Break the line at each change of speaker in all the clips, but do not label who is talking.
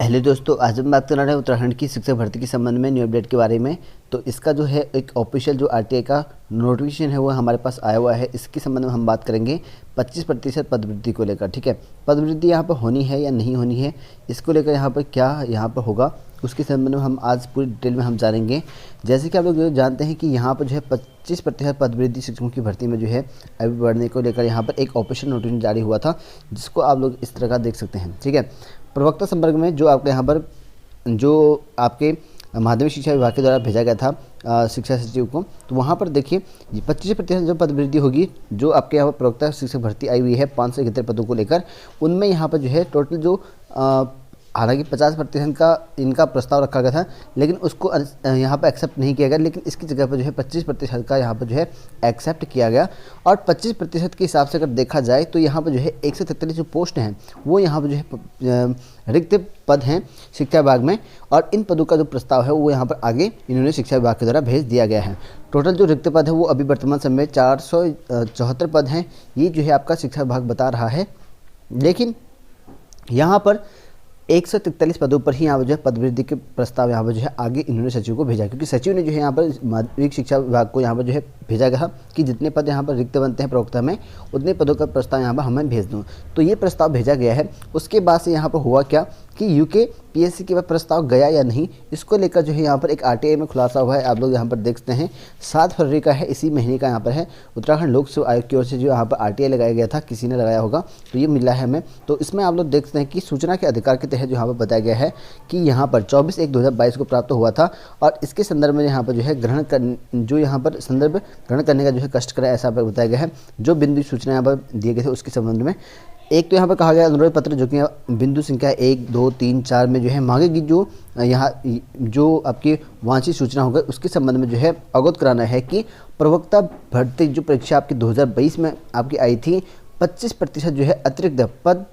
Hello दोस्तों, आज हम बात कर रहे हैं उत्तराखंड की शिक्षक भर्ती के संबंध में न्यू अपडेट के बारे में। तो इसका जो है एक ऑफिशियल जो आरटीआई का नोटिफिकेशन है वो हमारे पास आया हुआ है। इसके संबंध में हम बात करेंगे 25% पदवृद्धि को लेकर। ठीक है, पदवृद्धि यहाँ पर होनी है या नहीं होनी है, इसको लेकर यहाँ पर क्या यहाँ पर होगा, उसके संबंध में हम आज पूरी डिटेल में हम जानेंगे। जैसे कि आप लोग जानते हैं कि यहाँ पर जो है 25% पदवृद्धि शिक्षकों की भर्ती में जो है अभी बढ़ने को लेकर यहाँ पर एक ऑफिशियल नोटिफिकेशन जारी हुआ था, जिसको आप लोग इस तरह का देख सकते हैं। ठीक है, प्रवक्ता संपर्क में जो आपके यहाँ पर जो आपके माध्यमिक शिक्षा विभाग के द्वारा भेजा गया था शिक्षा सचिव को, तो वहाँ पर देखिए 25% जो पदवृद्धि होगी, जो आपके यहाँ पर प्रवक्ता शिक्षक भर्ती आई हुई है 571 पदों को लेकर, उनमें यहाँ पर जो है टोटल जो हालांकि 50% का इनका प्रस्ताव रखा गया था, लेकिन उसको यहाँ पर एक्सेप्ट नहीं किया गया। लेकिन इसकी जगह पर जो है 25% का यहाँ पर जो है एक्सेप्ट किया गया। और 25% के हिसाब से अगर देखा जाए तो यहाँ पर जो है 143 जो पोस्ट हैं वो यहाँ पर जो है रिक्त पद हैं शिक्षा विभाग में, और इन पदों का जो प्रस्ताव है वो यहाँ पर आगे इन्होंने शिक्षा विभाग के द्वारा भेज दिया गया है। टोटल जो रिक्त पद है वो अभी वर्तमान समय में 474 पद हैं, ये जो है आपका शिक्षा विभाग बता रहा है। लेकिन यहाँ पर 143 पदों पर ही यहाँ पर जो है पदवृद्धि के प्रस्ताव यहाँ पर जो है आगे इन्होंने सचिव को भेजा, क्योंकि सचिव ने जो है यहाँ पर माध्यमिक शिक्षा विभाग को यहाँ पर जो है भेजा गया कि जितने पद यहाँ पर रिक्त बनते हैं प्रवक्ता में, उतने पदों का प्रस्ताव यहाँ पर हमें भेज दो। तो ये प्रस्ताव भेजा गया है। उसके बाद से यहाँ पर हुआ क्या कि यूके पीएससी के बाद प्रस्ताव गया या नहीं, इसको लेकर जो है यहाँ पर एक आरटीआई में खुलासा हुआ है। आप लोग यहाँ पर देख सकते हैं 7 फरवरी का है, इसी महीने का यहाँ पर है। उत्तराखंड लोक सेवा आयोग की ओर से जो यहाँ पर आरटीआई लगाया गया था, किसी ने लगाया होगा तो ये मिला है हमें। तो इसमें आप लोग देख सकते हैं कि सूचना के अधिकार के तहत जो यहाँ पर बताया गया है कि यहाँ पर 24/1/2022 को प्राप्त हुआ था, और इसके संदर्भ में यहाँ पर जो है जो यहाँ पर संदर्भ ग्रहण करने का जो है कष्ट करें, ऐसा बताया गया है। जो बिंदु सूचना यहाँ पर दिए गए थे उसके संबंध में एक तो यहाँ पर कहा गया अनुरोध पत्र, जो कि बिंदु संख्या 1, 2, 3, 4 में जो है मांगेगी जो यहाँ जो आपकी वांछित सूचना होगा, उसके संबंध में जो है अवगत कराना है कि प्रवक्ता भर्ती जो परीक्षा आपकी 2022 में आपकी आई थी, 25% जो है अतिरिक्त पद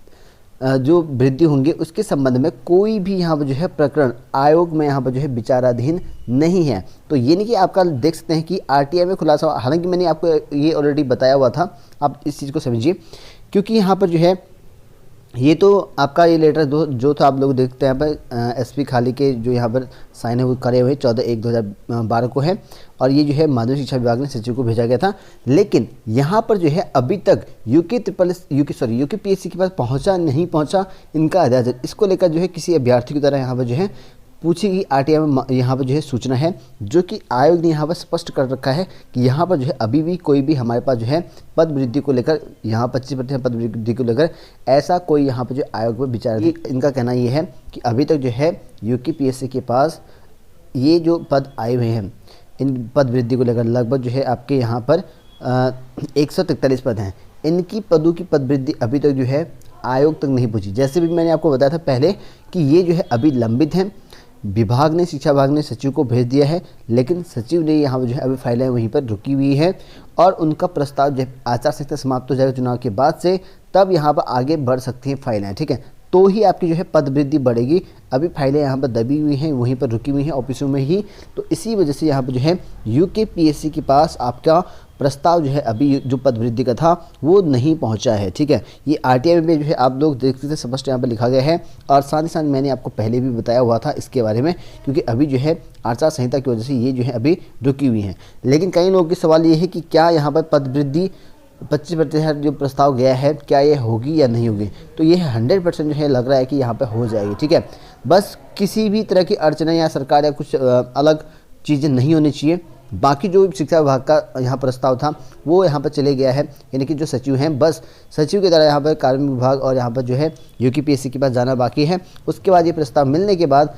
जो वृद्धि होंगे, उसके संबंध में कोई भी यहाँ पर जो है प्रकरण आयोग में यहाँ पर जो है विचाराधीन नहीं है। तो ये नहीं कि आपका देख सकते हैं कि आरटीआई में खुलासा, हालांकि मैंने आपको ये ऑलरेडी बताया हुआ था, आप इस चीज़ को समझिए, क्योंकि यहाँ पर जो है ये तो आपका ये लेटर जो था आप लोग देखते हैं यहाँ पर एसपी खाली के जो यहाँ पर साइन है वो करे हुए 14/1/2012 को है, और ये जो है माध्यमिक शिक्षा विभाग ने सचिव को भेजा गया था। लेकिन यहाँ पर जो है अभी तक यूके पीएससी के पास पहुँचा नहीं पहुँचा इनका आदेश, इसको लेकर जो है किसी अभ्यर्थी की तरह यहाँ पर जो है पूछी गई आरटीआई में यहाँ पर जो है सूचना है, जो कि आयोग ने यहाँ पर स्पष्ट कर रखा है कि यहाँ पर जो है अभी भी कोई भी हमारे पास जो है पद वृद्धि को लेकर, यहाँ 25% पद वृद्धि को लेकर ऐसा कोई यहाँ पर जो आयोग में विचार, इनका कहना ये है कि अभी तक जो है यूके पीएससी के पास ये जो पद आए हुए हैं, इन पद वृद्धि को लेकर लगभग जो है आपके यहाँ पर 143 पद हैं, इनकी पदों की पद वृद्धि अभी तक जो है आयोग तक नहीं पहुँची। जैसे भी मैंने आपको बताया था पहले कि ये जो है अभी लंबित हैं, विभाग ने शिक्षा विभाग ने सचिव को भेज दिया है, लेकिन सचिव ने यहाँ पर जो है अभी फाइलें वहीं पर रुकी हुई है, और उनका प्रस्ताव जब आचार संहिता समाप्त हो जाएगा चुनाव के बाद से, तब यहाँ पर आगे बढ़ सकती हैं फाइलें। ठीक है, तो ही आपकी जो है पद वृद्धि बढ़ेगी। अभी फाइलें यहाँ पर दबी हुई हैं, वहीं पर रुकी हुई हैं ऑफिसों में ही, तो इसी वजह से यहाँ पर जो है यूके पीएससी के पास आपका प्रस्ताव जो है अभी जो पद वृद्धि का था वो नहीं पहुंचा है। ठीक है, ये आरटीआई में जो है आप लोग देख सकते हैं स्पष्ट यहाँ पर लिखा गया है, और साथ ही साथ मैंने आपको पहले भी बताया हुआ था इसके बारे में, क्योंकि अभी जो है आचार संहिता की वजह से ये जो है अभी रुकी हुई हैं। लेकिन कई लोगों के सवाल ये है कि क्या यहाँ पर पद वृद्धि 25% जो प्रस्ताव गया है क्या ये होगी या नहीं होगी, तो ये 100% जो है लग रहा है कि यहाँ पर हो जाएगी। ठीक है, बस किसी भी तरह की अड़चना या सरकार या कुछ अलग चीज़ें नहीं होनी चाहिए। बाकी जो शिक्षा विभाग का यहाँ प्रस्ताव था वो यहाँ पर चले गया है, यानी कि जो सचिव हैं बस सचिव की तरह यहाँ पर कार्मिक विभाग और यहाँ पर जो है यूके पीएससी के पास जाना बाकी है। उसके बाद ये प्रस्ताव मिलने के बाद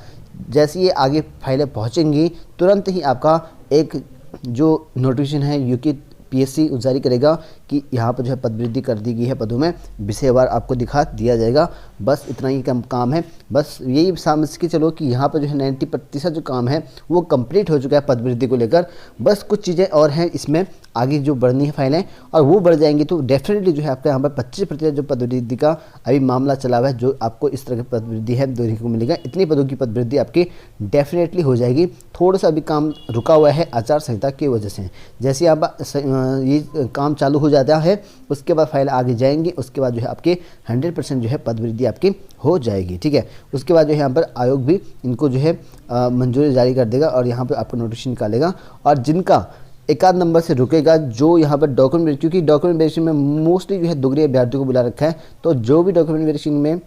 जैसे ये आगे फाइलें पहुँचेंगी, तुरंत ही आपका एक जो नोटिफिकेशन है यूके पीएससी जारी करेगा कि यहाँ पर जो है पद वृद्धि कर दी गई है, पदों में विषयवार आपको दिखा दिया जाएगा। बस इतना ही काम है, बस यही समझ के चलो कि यहाँ पर जो है 90% जो काम है वो कंप्लीट हो चुका है पद वृद्धि को लेकर। बस कुछ चीज़ें और हैं इसमें आगे जो बढ़नी है फाइलें, और वो बढ़ जाएंगी तो डेफिनेटली जो है आपका यहाँ पर 25% जो पद वृद्धि का अभी मामला चला हुआ है, जो आपको इस तरह की पद वृद्धि है देखने को मिलेगा, इतनी पदों की पद वृद्धि आपकी डेफिनेटली हो जाएगी। थोड़ा सा अभी काम रुका हुआ है आचार संहिता की वजह से, जैसे आप ये काम चालू हो जाता है उसके बाद फाइल आगे जाएंगी, उसके बाद जो है आपके 100% जो है पद वृद्धि आपकी हो जाएगी। ठीक है, उसके बाद जो है यहाँ पर आयोग भी इनको जो है मंजूरी जारी कर देगा और यहाँ पर आपको नोटिफिकेशन निकालेगा। और जिनका एक आध नंबर से रुकेगा, जो यहाँ पर डॉक्यूमेंट, क्योंकि डॉक्यूमेंट वेरिफिकेशन में मोस्टली जो है दुगरे अभ्यर्थियों को बुला रखा है, तो जो भी डॉक्यूमेंट वेरिफिकेशन में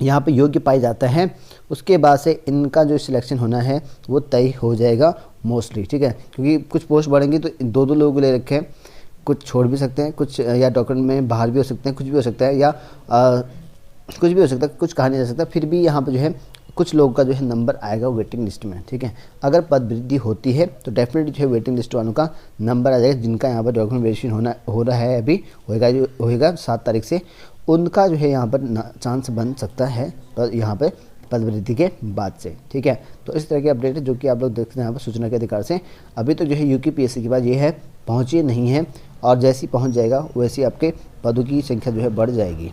यहाँ पे योग्य पाई जाता है उसके बाद से इनका जो सिलेक्शन होना है वो तय हो जाएगा मोस्टली। ठीक है, क्योंकि कुछ पोस्ट बढ़ेंगी तो दो दो लोगों को ले रखे हैं, कुछ छोड़ भी सकते हैं, कुछ या डॉक्यूमेंट में बाहर भी हो सकते हैं, कुछ भी हो सकता है, या कुछ भी हो सकता है, कुछ कहा नहीं जा सकता। फिर भी यहाँ पे जो है कुछ लोगों का जो है नंबर आएगा वेटिंग लिस्ट में। ठीक है, अगर पद वृद्धि होती है तो डेफिनेटली जो है वेटिंग लिस्ट वालों का नंबर आ जाएगा, जिनका यहाँ पर डॉक्यूमेंट वेरिफिकेशन हो रहा है, अभी होएगा 7 तारीख से, उनका जो है यहाँ पर चांस बन सकता है पर यहाँ पर पद वृद्धि के बाद से। ठीक है, तो इस तरह के अपडेट है जो कि आप लोग देखते हैं यहाँ पर सूचना के अधिकार से। अभी तक जो है यूपीपीएससी के बाद ये है पहुँची नहीं है, और जैसी पहुँच जाएगा वैसी आपके पदों की संख्या जो है बढ़ जाएगी।